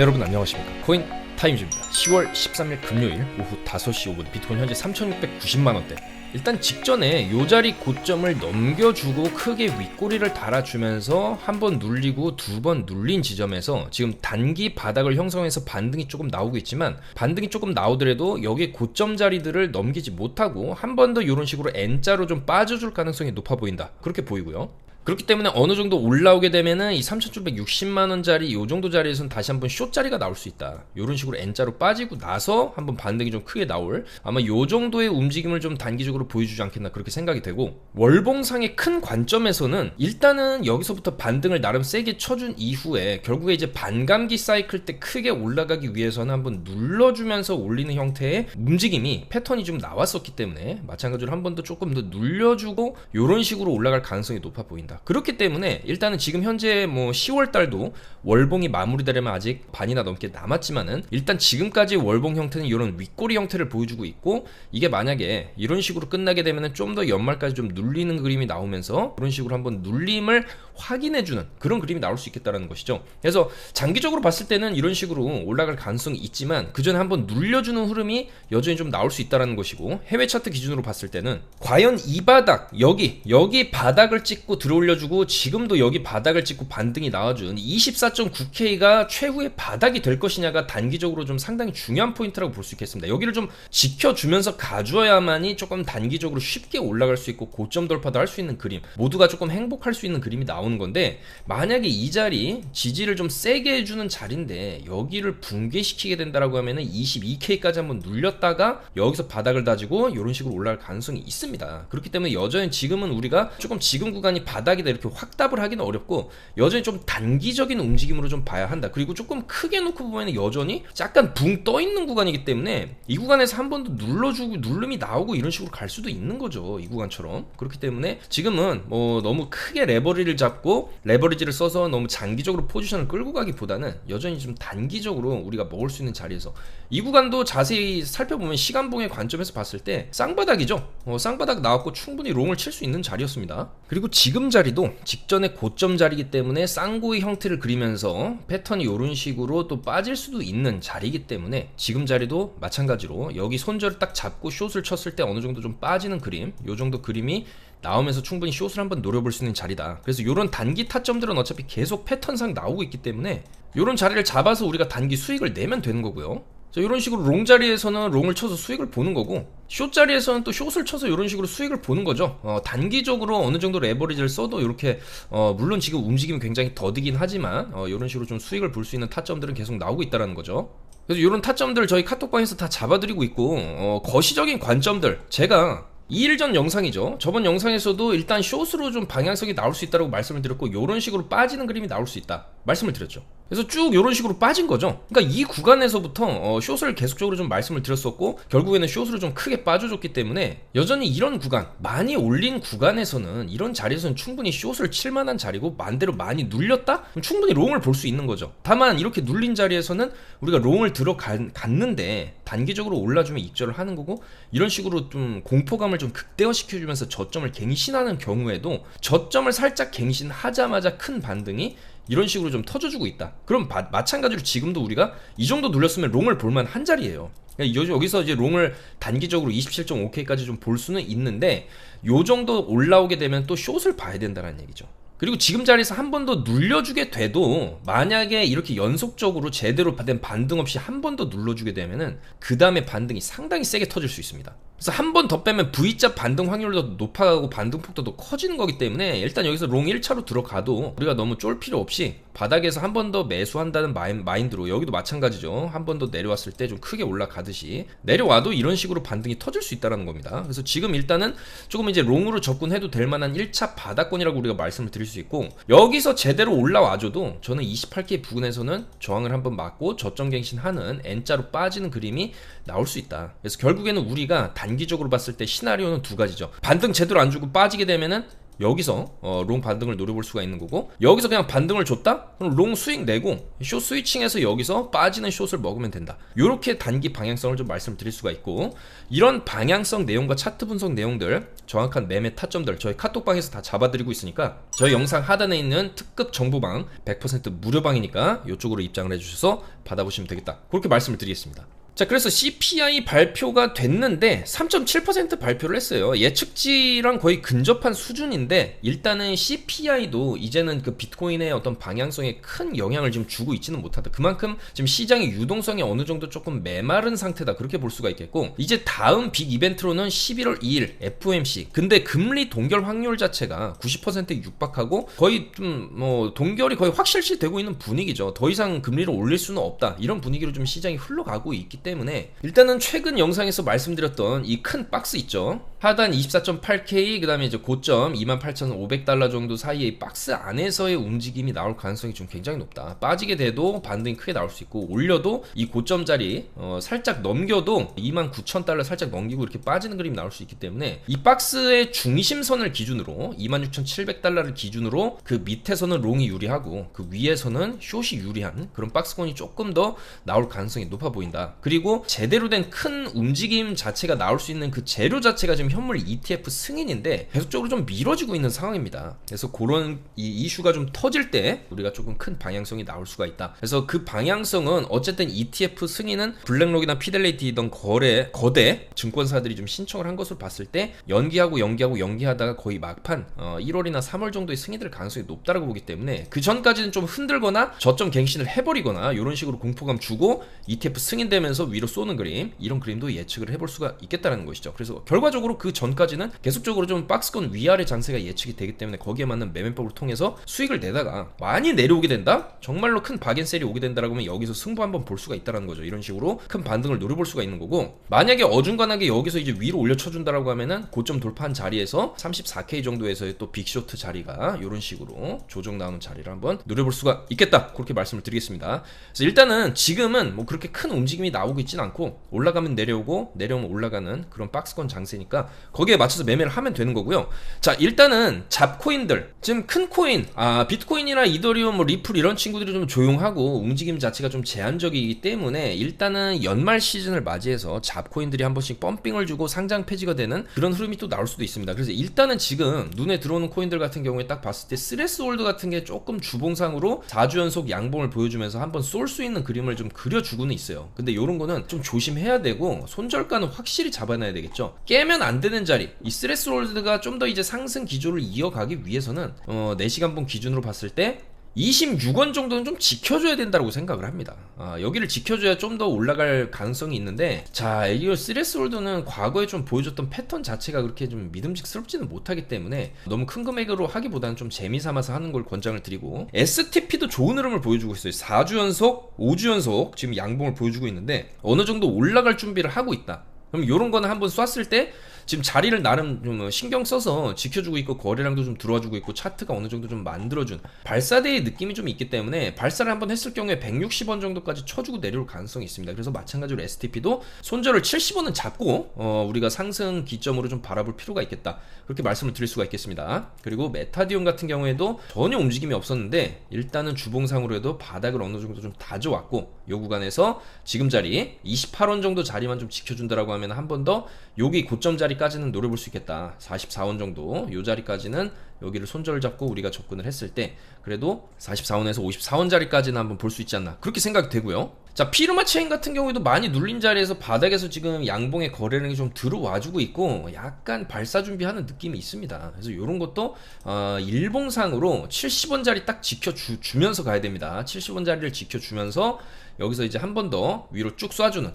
네, 여러분 안녕하십니까. 코인 타임즈입니다. 10월 13일 금요일 오후 5시 5분 비트코인 현재 3,690만원대. 일단 직전에 요 자리 고점을 넘겨주고 크게 윗꼬리를 달아주면서 한 번 눌리고 두 번 눌린 지점에서 지금 단기 바닥을 형성해서 반등이 조금 나오고 있지만, 반등이 조금 나오더라도 여기 고점 자리들을 넘기지 못하고 한 번 더 이런 식으로 N자로 좀 빠져줄 가능성이 높아 보인다, 그렇게 보이고요. 그렇기 때문에 어느 정도 올라오게 되면은 이 3,760만원짜리 요 정도 자리에서는 다시 한번 숏자리가 나올 수 있다. 요런 식으로 N자로 빠지고 나서 한번 반등이 좀 크게 나올, 아마 요 정도의 움직임을 좀 단기적으로 보여주지 않겠나, 그렇게 생각이 되고, 월봉상의 큰 관점에서는 일단은 여기서부터 반등을 나름 세게 쳐준 이후에 결국에 이제 반감기 사이클 때 크게 올라가기 위해서는 한번 눌러주면서 올리는 형태의 움직임이 패턴이 좀 나왔었기 때문에 마찬가지로 한 번 더 조금 더 눌려주고 요런 식으로 올라갈 가능성이 높아 보인다. 그렇기 때문에 일단은 지금 현재 뭐 10월 달도 월봉이 마무리되려면 아직 반이나 넘게 남았지만은, 일단 지금까지 월봉 형태는 이런 윗꼬리 형태를 보여주고 있고, 이게 만약에 이런 식으로 끝나게 되면은 좀 더 연말까지 좀 눌리는 그림이 나오면서 이런 식으로 한번 눌림을 확인해주는 그런 그림이 나올 수 있겠다라는 것이죠. 그래서 장기적으로 봤을 때는 이런 식으로 올라갈 가능성이 있지만, 그 전에 한번 눌려주는 흐름이 여전히 좀 나올 수 있다라는 것이고, 해외 차트 기준으로 봤을 때는 과연 이 바닥, 여기 바닥을 찍고 들어올려주고 지금도 여기 바닥을 찍고 반등이 나와준 24.9K가 최후의 바닥이 될 것이냐가 단기적으로 좀 상당히 중요한 포인트라고 볼 수 있겠습니다. 여기를 좀 지켜주면서 가줘야만이 조금 단기적으로 쉽게 올라갈 수 있고 고점 돌파도 할 수 있는 그림, 모두가 조금 행복할 수 있는 그림이 나오는 건데, 만약에 이 자리 지지를 좀 세게 해주는 자리인데 여기를 붕괴시키게 된다라고 하면은 22K까지 한번 눌렸다가 여기서 바닥을 다지고 이런 식으로 올라갈 가능성이 있습니다. 그렇기 때문에 여전히 지금은 우리가 조금 지금 구간이 바닥이다 이렇게 확답을 하기는 어렵고, 여전히 좀 단기적인 움직임으로 좀 봐야 한다. 그리고 조금 크게 놓고 보면 여전히 약간 붕 떠 있는 구간이기 때문에 이 구간에서 한 번 더 눌러주고 눌름이 나오고 이런 식으로 갈 수도 있는 거죠, 이 구간처럼. 그렇기 때문에 지금은 뭐 너무 크게 레버리를 잡고 레버리지를 써서 너무 장기적으로 포지션을 끌고 가기보다는 여전히 좀 단기적으로 우리가 먹을 수 있는 자리에서, 이 구간도 자세히 살펴보면 시간봉의 관점에서 봤을 때 쌍바닥이죠. 쌍바닥 나왔고 충분히 롱을 칠 수 있는 자리였습니다. 그리고 지금 자리도 직전의 고점 자리이기 때문에 쌍고의 형태를 그리면서 패턴이 이런 식으로 또 빠질 수도 있는 자리이기 때문에, 지금 자리도 마찬가지로 여기 손절을 딱 잡고 숏을 쳤을 때 어느 정도 좀 빠지는 그림, 요 정도 그림이 나오면서 충분히 숏을 한번 노려볼 수 있는 자리다. 그래서 이런 단기 타점들은 어차피 계속 패턴상 나오고 있기 때문에 이런 자리를 잡아서 우리가 단기 수익을 내면 되는 거고요. 이런 식으로 롱 자리에서는 롱을 쳐서 수익을 보는 거고, 숏 자리에서는 또 숏을 쳐서 이런 식으로 수익을 보는 거죠. 단기적으로 어느 정도 레버리지를 써도 이렇게 물론 지금 움직임이 굉장히 더디긴 하지만 이런 식으로 좀 수익을 볼 수 있는 타점들은 계속 나오고 있다는 거죠. 그래서 이런 타점들 저희 카톡방에서 다 잡아드리고 있고, 거시적인 관점들 제가 2일 전 영상이죠. 저번 영상에서도 일단 숏으로 좀 방향성이 나올 수 있다고 말씀을 드렸고, 이런 식으로 빠지는 그림이 나올 수 있다 말씀을 드렸죠. 그래서 쭉 이런 식으로 빠진 거죠. 그러니까 이 구간에서부터 숏을 계속적으로 좀 말씀을 드렸었고, 결국에는 숏으로 좀 크게 빠져줬기 때문에 여전히 이런 구간, 많이 올린 구간에서는 이런 자리에서는 충분히 숏을 칠만한 자리고, 만대로 많이 눌렸다? 그럼 충분히 롱을 볼 수 있는 거죠. 다만 이렇게 눌린 자리에서는 우리가 롱을 들어갔는데 단기적으로 올라주면 입절을 하는 거고, 이런 식으로 좀 공포감을 좀 극대화시켜주면서 저점을 갱신하는 경우에도 저점을 살짝 갱신하자마자 큰 반등이 이런 식으로 좀 터져주고 있다. 그럼 마찬가지로 지금도 우리가 이 정도 눌렸으면 롱을 볼만 한 자리예요. 그러니까 여기서 이제 롱을 단기적으로 27.5K까지 좀 볼 수는 있는데, 요 정도 올라오게 되면 또 숏을 봐야 된다는 얘기죠. 그리고 지금 자리에서 한 번 더 눌려주게 돼도, 만약에 이렇게 연속적으로 제대로 된 반등 없이 한 번 더 눌러주게 되면은 그 다음에 반등이 상당히 세게 터질 수 있습니다. 그래서 한 번 더 빼면 V자 반등 확률도 높아가고 반등폭도 더 커지는 거기 때문에, 일단 여기서 롱 1차로 들어가도 우리가 너무 쫄 필요 없이 바닥에서 한 번 더 매수한다는 마인드로, 여기도 마찬가지죠. 한 번 더 내려왔을 때 좀 크게 올라가듯이 내려와도 이런 식으로 반등이 터질 수 있다는 겁니다. 그래서 지금 일단은 조금 이제 롱으로 접근해도 될 만한 1차 바닥권이라고 우리가 말씀을 드릴 수 있고, 여기서 제대로 올라와줘도 저는 28K 부근에서는 저항을 한번 맞고 저점 갱신하는 N자로 빠지는 그림이 나올 수 있다. 그래서 결국에는 우리가 단기적으로 봤을 때 시나리오는 두 가지죠. 반등 제대로 안 주고 빠지게 되면은 여기서 롱 반등을 노려볼 수가 있는 거고, 여기서 그냥 반등을 줬다? 그럼 롱 수익 내고 숏 스위칭해서 여기서 빠지는 숏을 먹으면 된다. 요렇게 단기 방향성을 좀 말씀드릴 수가 있고, 이런 방향성 내용과 차트 분석 내용들, 정확한 매매 타점들 저희 카톡방에서 다 잡아드리고 있으니까 저희 영상 하단에 있는 특급 정보방 100% 무료방이니까 이쪽으로 입장을 해주셔서 받아보시면 되겠다. 그렇게 말씀을 드리겠습니다. 자, 그래서 CPI 발표가 됐는데 3.7% 발표를 했어요. 예측치랑 거의 근접한 수준인데, 일단은 CPI도 이제는 그 비트코인의 어떤 방향성에 큰 영향을 지금 주고 있지는 못하다. 그만큼 지금 시장의 유동성이 어느 정도 조금 메마른 상태다, 그렇게 볼 수가 있겠고, 이제 다음 빅 이벤트로는 11월 2일 FOMC. 근데 금리 동결 확률 자체가 90%에 육박하고 거의 좀 동결이 거의 확실시 되고 있는 분위기죠. 더 이상 금리를 올릴 수는 없다, 이런 분위기로 좀 시장이 흘러가고 있기 때문에 일단은 최근 영상에서 말씀드렸던 이 큰 박스 있죠. 하단 24.8K, 그 다음에 이제 고점 28,500달러 정도 사이의 이 박스 안에서의 움직임이 나올 가능성이 좀 굉장히 높다. 빠지게 돼도 반등이 크게 나올 수 있고, 올려도 이 고점 자리 살짝 넘겨도 29,000달러 살짝 넘기고 이렇게 빠지는 그림이 나올 수 있기 때문에, 이 박스의 중심선을 기준으로 26,700달러를 기준으로 그 밑에서는 롱이 유리하고 그 위에서는 숏이 유리한 그런 박스권이 조금 더 나올 가능성이 높아 보인다. 그리고 제대로 된 큰 움직임 자체가 나올 수 있는 그 재료 자체가 지금 현물 ETF 승인인데 계속적으로 좀 미뤄지고 있는 상황입니다. 그래서 그런 이 이슈가 좀 터질 때 우리가 조금 큰 방향성이 나올 수가 있다. 그래서 그 방향성은 어쨌든 ETF 승인은 블랙록이나 피델리티던 거대 증권사들이 좀 신청을 한 것으로 봤을 때 연기하다가 거의 막판 1월이나 3월 정도에 승인될 가능성이 높다라고 보기 때문에, 그 전까지는 좀 흔들거나 저점 갱신을 해버리거나 이런 식으로 공포감 주고 ETF 승인되면서 위로 쏘는 그림, 이런 그림도 예측을 해볼 수가 있겠다는 것이죠. 그래서 결과적으로 그 전까지는 계속적으로 좀 박스권 위아래 장세가 예측이 되기 때문에 거기에 맞는 매매법을 통해서 수익을 내다가 많이 내려오게 된다? 정말로 큰 박앤셀이 오게 된다라고 하면 여기서 승부 한번 볼 수가 있다는 거죠. 이런 식으로 큰 반등을 노려볼 수가 있는 거고, 만약에 어중간하게 여기서 이제 위로 올려쳐준다라고 하면은 고점 돌파한 자리에서 34K 정도에서의 또 빅쇼트 자리가 이런 식으로 조정 나오는 자리를 한번 노려볼 수가 있겠다, 그렇게 말씀을 드리겠습니다. 그래서 일단은 지금은 뭐 그렇게 큰 움직임이 나오고 있진 않고, 올라가면 내려오고 내려오면 올라가는 그런 박스권 장세니까 거기에 맞춰서 매매를 하면 되는 거고요. 자, 일단은 잡코인들, 지금 큰 코인, 비트코인이나 이더리움, 뭐 리플 이런 친구들이 좀 조용하고 움직임 자체가 좀 제한적이기 때문에 일단은 연말 시즌을 맞이해서 잡코인들이 한 번씩 펌핑을 주고 상장 폐지가 되는 그런 흐름이 또 나올 수도 있습니다. 그래서 일단은 지금 눈에 들어오는 코인들 같은 경우에 딱 봤을 때 스레스홀드 같은 게 조금 주봉상으로 4주 연속 양봉을 보여주면서 한번 쏠 수 있는 그림을 좀 그려주고는 있어요. 근데 이런 거는 좀 조심해야 되고 손절가는 확실히 잡아놔야 되겠죠. 깨면 안 되는 자리, 이 스레스홀드가 좀 더 이제 상승 기조를 이어가기 위해서는 4시간봉 기준으로 봤을 때 26원 정도는 좀 지켜줘야 된다고 생각을 합니다. 여기를 지켜줘야 좀 더 올라갈 가능성이 있는데, 자, 이 스레스홀드는 과거에 좀 보여줬던 패턴 자체가 그렇게 좀 믿음직스럽지는 못하기 때문에 너무 큰 금액으로 하기보다는 좀 재미삼아서 하는 걸 권장을 드리고, STP도 좋은 흐름을 보여주고 있어요. 4주 연속, 5주 연속 지금 양봉을 보여주고 있는데 어느 정도 올라갈 준비를 하고 있다. 그럼 요런 거는 한번 쐈을 때 지금 자리를 나름 좀 신경 써서 지켜주고 있고, 거래량도 좀 들어와주고 있고, 차트가 어느 정도 좀 만들어준 발사대의 느낌이 좀 있기 때문에 발사를 한번 했을 경우에 160원 정도까지 쳐주고 내려올 가능성이 있습니다. 그래서 마찬가지로 STP도 손절을 70원은 잡고 우리가 상승 기점으로 좀 바라볼 필요가 있겠다, 그렇게 말씀을 드릴 수가 있겠습니다. 그리고 메타디움 같은 경우에도 전혀 움직임이 없었는데 일단은 주봉상으로 해도 바닥을 어느 정도 좀 다져왔고, 요 구간에서 지금 자리 28원 정도 자리만 좀 지켜준다라고 하면 한 번 더 여기 고점 자리까지는 노려볼 수 있겠다. 44원 정도 요 자리까지는 여기를 손절 잡고 우리가 접근을 했을 때 그래도 44원에서 54원 자리까지는 한번 볼 수 있지 않나, 그렇게 생각이 되고요. 자, 피르마 체인 같은 경우에도 많이 눌린 자리에서 바닥에서 지금 양봉의 거래량이 좀 들어와주고 있고 약간 발사 준비하는 느낌이 있습니다. 그래서 이런 것도 일봉상으로 70원 자리 딱 지켜주면서 가야 됩니다. 70원 자리를 지켜주면서 여기서 이제 한 번 더 위로 쭉 쏴주는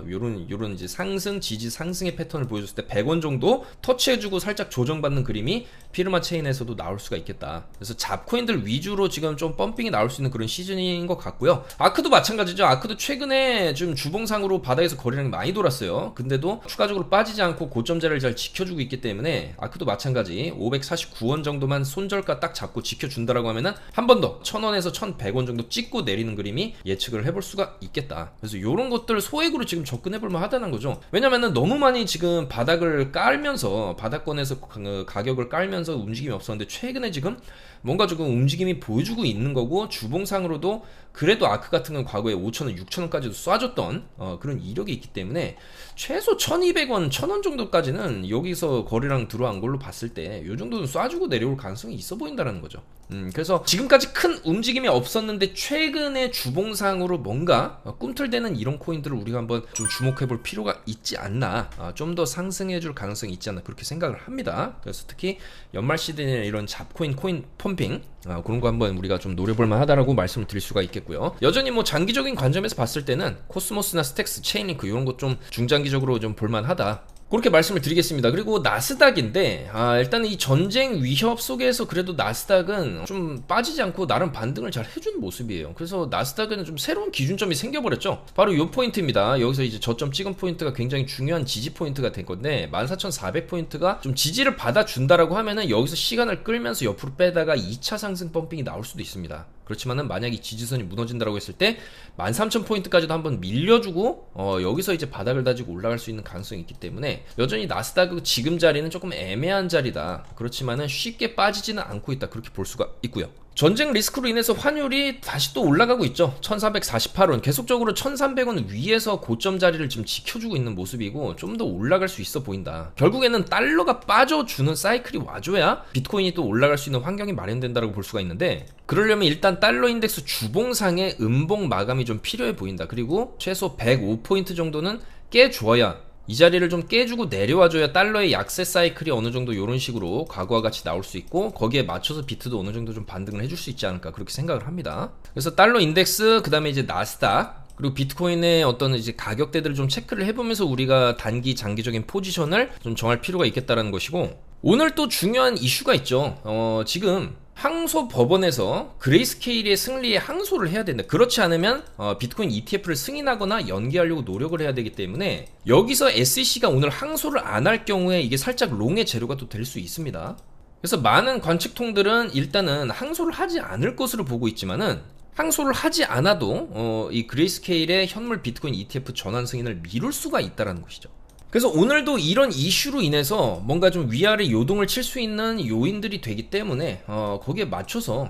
요런 이제 상승 지지 상승의 패턴을 보여줬을 때 100원 정도 터치해주고 살짝 조정받는 그림이 피르마 체인에서도 나올 수가 있겠다. 그래서 잡코인들 위주로 지금 좀 펌핑이 나올 수 있는 그런 시즌인 것 같고요. 아크도 마찬가지죠. 아크도 최근에 좀 주봉상으로 바닥에서 거래량이 많이 돌았어요. 근데도 추가적으로 빠지지 않고 고점 자리를 잘 지켜주고 있기 때문에 아크도 마찬가지 549원 정도만 손절가 딱 잡고 지켜준다라고 하면은 한 번 더 1000원에서 1100원 정도 찍고 내리는 그림이 예측을 해볼 수가 있겠다. 그래서 이런 것들 소액으로 지금 접근해볼만 하다는 거죠. 왜냐면은 너무 많이 지금 바닥을 깔면서 바닥권에서 가격을 깔면서 움직임이 없었는데 최근에 지금 뭔가 조금 움직임이 보여주고 있는 거고, 주봉상으로도 그래도 아크 같은 건 과거에 5,000원, 6,000원까지도 쏴줬던 그런 이력이 있기 때문에 최소 1,200원, 1,000원 정도까지는 여기서 거래량 들어간 걸로 봤을 때 이 정도는 쏴주고 내려올 가능성이 있어 보인다는 거죠. 그래서 지금까지 큰 움직임이 없었는데 최근에 주봉상으로 뭔가 꿈틀대는 이런 코인들을 우리가 한번 좀 주목해 볼 필요가 있지 않나, 좀 더 상승해 줄 가능성이 있지 않나 그렇게 생각을 합니다. 그래서 특히 연말 시즌에 이런 잡코인, 코인 펌핑 그런 거 한번 우리가 좀 노려볼 만하다라고 말씀을 드릴 수가 있겠고요. 여전히 뭐 장기적인 관점에서 봤을 때는 코스모스나 스택스, 체인링크 이런 것 좀 중장기적으로 좀 볼만하다, 그렇게 말씀을 드리겠습니다. 그리고 나스닥인데 일단 이 전쟁 위협 속에서 그래도 나스닥은 좀 빠지지 않고 나름 반등을 잘 해준 모습이에요. 그래서 나스닥은 좀 새로운 기준점이 생겨버렸죠. 바로 이 포인트입니다. 여기서 이제 저점 찍은 포인트가 굉장히 중요한 지지 포인트가 된 건데 14,400포인트가 좀 지지를 받아준다라고 하면은 여기서 시간을 끌면서 옆으로 빼다가 2차 상승 펌핑이 나올 수도 있습니다. 그렇지만은 만약 이 지지선이 무너진다라고 했을 때 13,000포인트까지도 한번 밀려주고 여기서 이제 바닥을 다지고 올라갈 수 있는 가능성이 있기 때문에 여전히 나스닥 지금 자리는 조금 애매한 자리다. 그렇지만은 쉽게 빠지지는 않고 있다, 그렇게 볼 수가 있고요. 전쟁 리스크로 인해서 환율이 다시 또 올라가고 있죠. 1448원, 계속적으로 1300원 위에서 고점 자리를 지금 지켜주고 있는 모습이고 좀 더 올라갈 수 있어 보인다. 결국에는 달러가 빠져주는 사이클이 와줘야 비트코인이 또 올라갈 수 있는 환경이 마련된다고 볼 수가 있는데, 그러려면 일단 달러 인덱스 주봉상의 음봉 마감이 좀 필요해 보인다. 그리고 최소 105포인트 정도는 깨줘야, 이 자리를 좀 깨주고 내려와줘야 달러의 약세 사이클이 어느 정도 이런 식으로 과거와 같이 나올 수 있고, 거기에 맞춰서 비트도 어느 정도 좀 반등을 해줄 수 있지 않을까 그렇게 생각을 합니다. 그래서 달러 인덱스, 그 다음에 이제 나스닥, 그리고 비트코인의 어떤 이제 가격대들을 좀 체크를 해보면서 우리가 단기 장기적인 포지션을 좀 정할 필요가 있겠다라는 것이고, 오늘 또 중요한 이슈가 있죠. 지금 항소 법원에서 그레이스케일의 승리에 항소를 해야 된다. 그렇지 않으면 비트코인 ETF를 승인하거나 연기하려고 노력을 해야 되기 때문에 여기서 SEC가 오늘 항소를 안 할 경우에 이게 살짝 롱의 재료가 또 될 수 있습니다. 그래서 많은 관측통들은 일단은 항소를 하지 않을 것으로 보고 있지만은, 항소를 하지 않아도 이 그레이스케일의 현물 비트코인 ETF 전환 승인을 미룰 수가 있다는 것이죠. 그래서 오늘도 이런 이슈로 인해서 뭔가 좀 위아래 요동을 칠 수 있는 요인들이 되기 때문에 거기에 맞춰서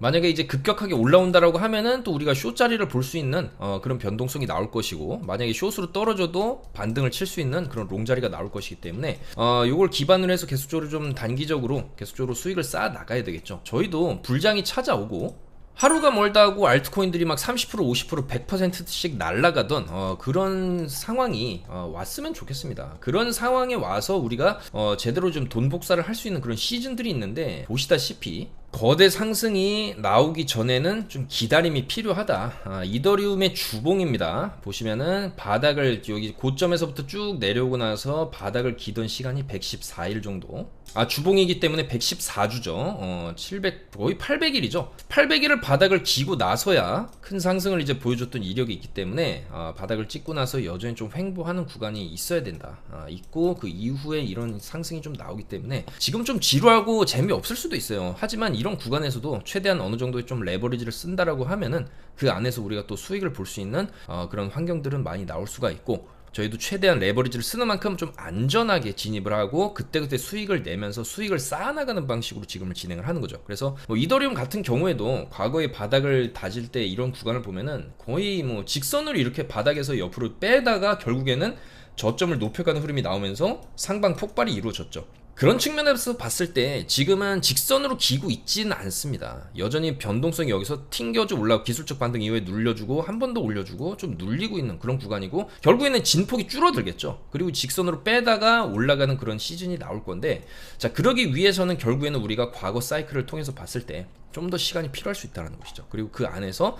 만약에 이제 급격하게 올라온다라고 하면은 또 우리가 숏 자리를 볼 수 있는 그런 변동성이 나올 것이고, 만약에 숏으로 떨어져도 반등을 칠 수 있는 그런 롱 자리가 나올 것이기 때문에 요걸 기반으로 해서 계속적으로 좀 단기적으로 계속적으로 수익을 쌓아 나가야 되겠죠. 저희도 불장이 찾아오고 하루가 멀다 하고 알트코인들이 막 30%, 50%, 100%씩 날아가던 그런 상황이 왔으면 좋겠습니다. 그런 상황에 와서 우리가 제대로 좀 돈 복사를 할 수 있는 그런 시즌들이 있는데, 보시다시피 거대 상승이 나오기 전에는 좀 기다림이 필요하다. 이더리움의 주봉입니다. 보시면은 바닥을 여기 고점에서부터 쭉 내려오고 나서 바닥을 기던 시간이 114일 정도. 주봉이기 때문에 114주죠. 700, 거의 800일이죠. 800일을 바닥을 기고 나서야 큰 상승을 이제 보여줬던 이력이 있기 때문에 바닥을 찍고 나서 여전히 좀 횡보하는 구간이 있어야 된다. 있고 그 이후에 이런 상승이 좀 나오기 때문에 지금 좀 지루하고 재미없을 수도 있어요. 하지만 이런 구간에서도 최대한 어느 정도의 좀 레버리지를 쓴다라고 하면은 그 안에서 우리가 또 수익을 볼 수 있는 그런 환경들은 많이 나올 수가 있고, 저희도 최대한 레버리지를 쓰는 만큼 좀 안전하게 진입을 하고 그때그때 수익을 내면서 수익을 쌓아나가는 방식으로 지금을 진행을 하는 거죠. 그래서 뭐 이더리움 같은 경우에도 과거에 바닥을 다질 때 이런 구간을 보면은 거의 뭐 직선으로 이렇게 바닥에서 옆으로 빼다가 결국에는 저점을 높여가는 흐름이 나오면서 상방 폭발이 이루어졌죠. 그런 측면에서 봤을 때 지금은 직선으로 기고 있지는 않습니다. 여전히 변동성이 여기서 튕겨져 올라가고 기술적 반등 이후에 눌려주고 한 번 더 올려주고 좀 눌리고 있는 그런 구간이고, 결국에는 진폭이 줄어들겠죠. 그리고 직선으로 빼다가 올라가는 그런 시즌이 나올 건데, 자, 그러기 위해서는 결국에는 우리가 과거 사이클을 통해서 봤을 때 좀 더 시간이 필요할 수 있다는 것이죠. 그리고 그 안에서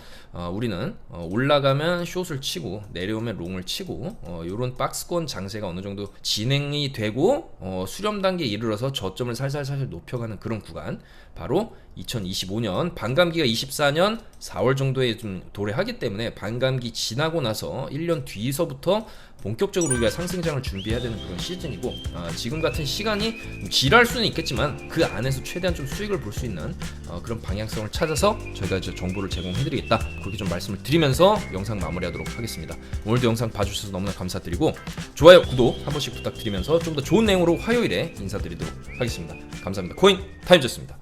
우리는 올라가면 숏을 치고 내려오면 롱을 치고 이런 박스권 장세가 어느 정도 진행이 되고 수렴 단계에 이르러서 저점을 살살살살 높여가는 그런 구간, 바로 2025년 반감기가 24년 4월 정도에 좀 도래하기 때문에 반감기 지나고 나서 1년 뒤서부터 본격적으로 우리가 상승장을 준비해야 되는 그런 시즌이고, 지금 같은 시간이 지랄 수는 있겠지만 그 안에서 최대한 좀 수익을 볼 수 있는 그런 방향성을 찾아서 저희가 이제 정보를 제공해드리겠다, 그렇게 좀 말씀을 드리면서 영상 마무리하도록 하겠습니다. 오늘도 영상 봐주셔서 너무나 감사드리고 좋아요, 구독 한 번씩 부탁드리면서 좀 더 좋은 내용으로 화요일에 인사드리도록 하겠습니다. 감사합니다. 코인 타임즈였습니다.